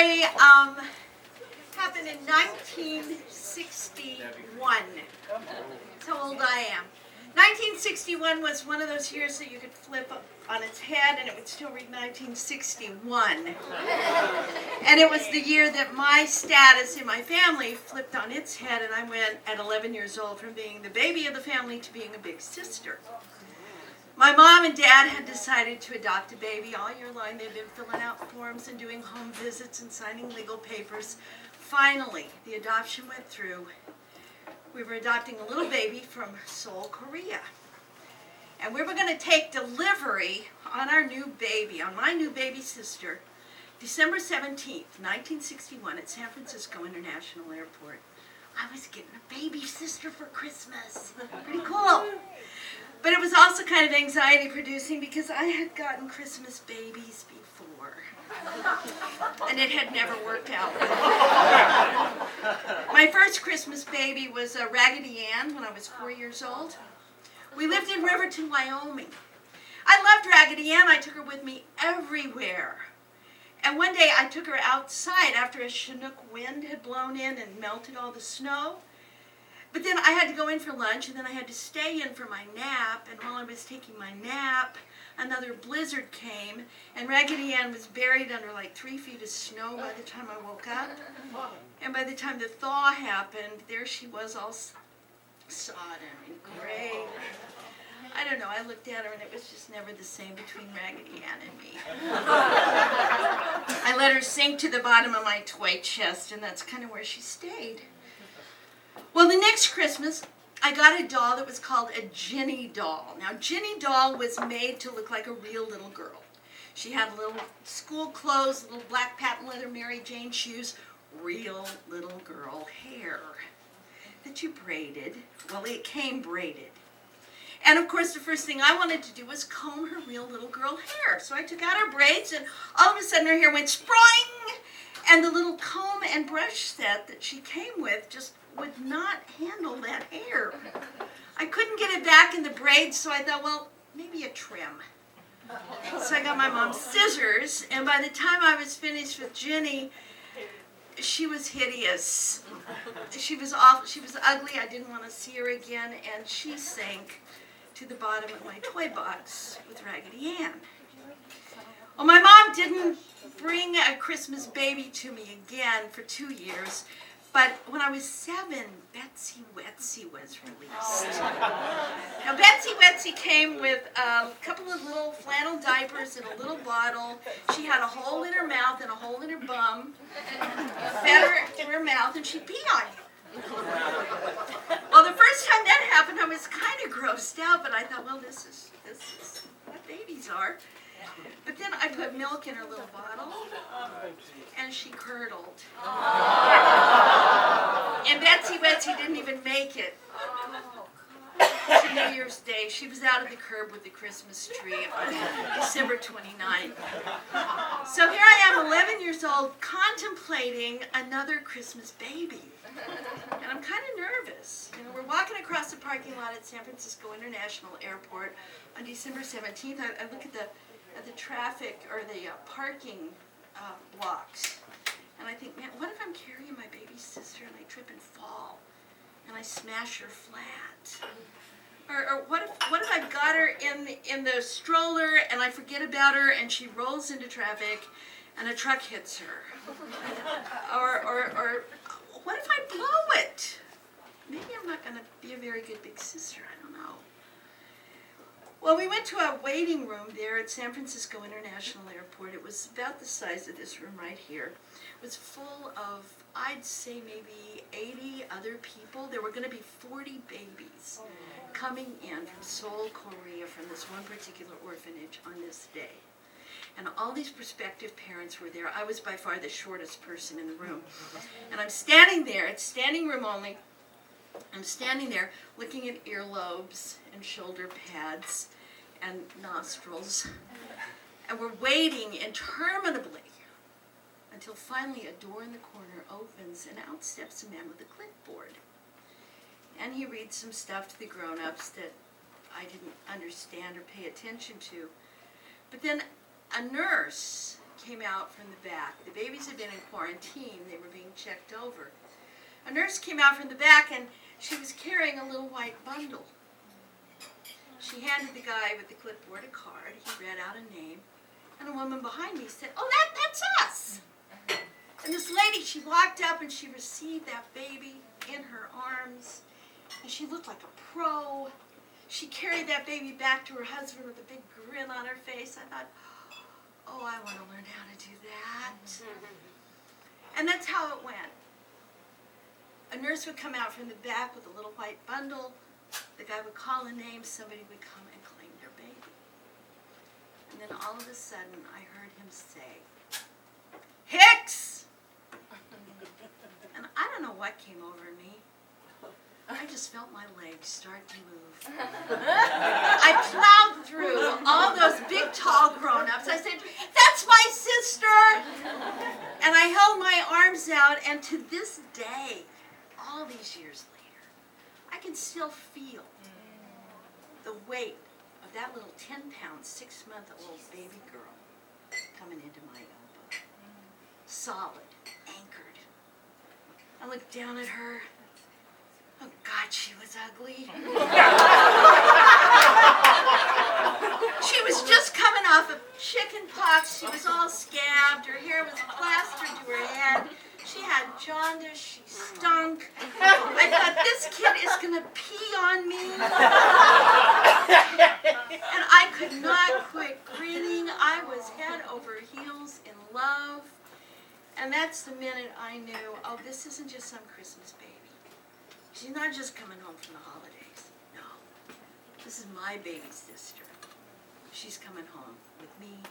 story happened in 1961. That's how old I am. 1961 was one of those years that you could flip on its head and it would still read 1961. And it was the year that my status in my family flipped on its head, and I went at 11 years old from being the baby of the family to being a big sister. My mom and dad had decided to adopt a baby all year long. They'd been filling out forms and doing home visits and signing legal papers. Finally, the adoption went through. We were adopting a little baby from Seoul, Korea. And we were going to take delivery on our new baby, on my new baby sister, December 17th, 1961 at San Francisco International Airport. I was getting a baby sister for Christmas. Pretty cool. But it was also kind of anxiety producing because I had gotten Christmas babies before. And it had never worked out. My first Christmas baby was Raggedy Ann when I was 4 years old. We lived in Riverton, Wyoming. I loved Raggedy Ann. I took her with me everywhere. And one day I took her outside after a Chinook wind had blown in and melted all the snow. But then I had to go in for lunch, and then I had to stay in for my nap. And while I was taking my nap, another blizzard came, and Raggedy Ann was buried under like 3 feet of snow by the time I woke up. And by the time the thaw happened, there she was all sodden and gray. I don't know, I looked at her and it was just never the same between Raggedy Ann and me. I let her sink to the bottom of my toy chest, and that's kind of where she stayed. Well, the next Christmas, I got a doll that was called a Ginny doll. Now, Ginny doll was made to look like a real little girl. She had little school clothes, little black patent leather Mary Jane shoes, real little girl hair that you braided. Well, it came braided. And of course, the first thing I wanted to do was comb her real little girl hair. So I took out her braids, and all of a sudden her hair went sproing, and the little comb and brush set that she came with just would not handle that hair. I couldn't get it back in the braids, so I thought, well, maybe a trim. So I got my mom's scissors, and by the time I was finished with Ginny, she was hideous. She was awful. She was ugly. I didn't want to see her again, and she sank to the bottom of my toy box with Raggedy Ann. Well, my mom didn't bring a Christmas baby to me again for 2 years, but when I was 7, Betsy Wetsy was released. Now, Betsy Wetsy came with a couple of little flannel diapers and a little bottle. She had a hole in her mouth and a hole in her bum. Fed her in her mouth, and she'd pee on you. Well, the first time that happened, I was kind of grossed out, but I thought, well, this is what babies are. But then I put milk in her little bottle, and she curdled. And Betsy Wetsy didn't even make it to New Year's Day. She was out of the curb with the Christmas tree on December 29th. So here I am, 11 years old, contemplating another Christmas baby. And I'm kind of nervous. You know, we're walking across the parking lot at San Francisco International Airport on December 17th. I look at the traffic or the parking blocks, and I think, man, what if I'm carrying my baby sister and I trip and fall and I smash her flat? Or what if I've got her in the stroller and I forget about her and she rolls into traffic and a truck hits her? Or what if I blow it? Maybe I'm not going to be a very good big sister. I don't know. Well, we went to a waiting room there at San Francisco International Airport. It was about the size of this room right here. It was full of, I'd say, maybe 80 other people. There were going to be 40 babies coming in from Seoul, Korea, from this one particular orphanage on this day. And all these prospective parents were there. I was by far the shortest person in the room. And I'm standing there, it's standing room only. I'm standing there looking at earlobes and shoulder pads and nostrils. And we're waiting interminably until finally a door in the corner opens and out steps a man with a clipboard. And he reads some stuff to the grown-ups that I didn't understand or pay attention to. But then a nurse came out from the back. The babies had been in quarantine. They were being checked over. A nurse came out from the back, and she was carrying a little white bundle. She handed the guy with the clipboard a card. He read out a name, and a woman behind me said, "Oh, that's us." And this lady, she walked up and she received that baby in her arms, and she looked like a pro. She carried that baby back to her husband with a big grin on her face. I thought, oh, I want to learn how to do that. And that's how it went. A nurse would come out from the back with a little white bundle. The guy would call a name. Somebody would come and claim their baby. And then all of a sudden, I heard him say, "Hicks!" And I don't know what came over me. I just felt my legs start to move. I plowed through all those big, tall grown-ups. I said, "That's my sister!" And I held my arms out, and to this day, all these years later, I can still feel the weight of that little 10-pound, 6-month-old baby girl coming into my elbow. Solid, anchored. I looked down at her. Oh, God, she was ugly. She was just coming off of chicken pox. She was all scabbed. Her hair was plastered to her head. She had jaundice. She stunk. I thought, this kid is going to pee on me. And I could not quit grinning. I was head over heels in love. And that's the minute I knew, oh, this isn't just some Christmas baby. She's not just coming home from the holidays. No. This is my baby sister. She's coming home with me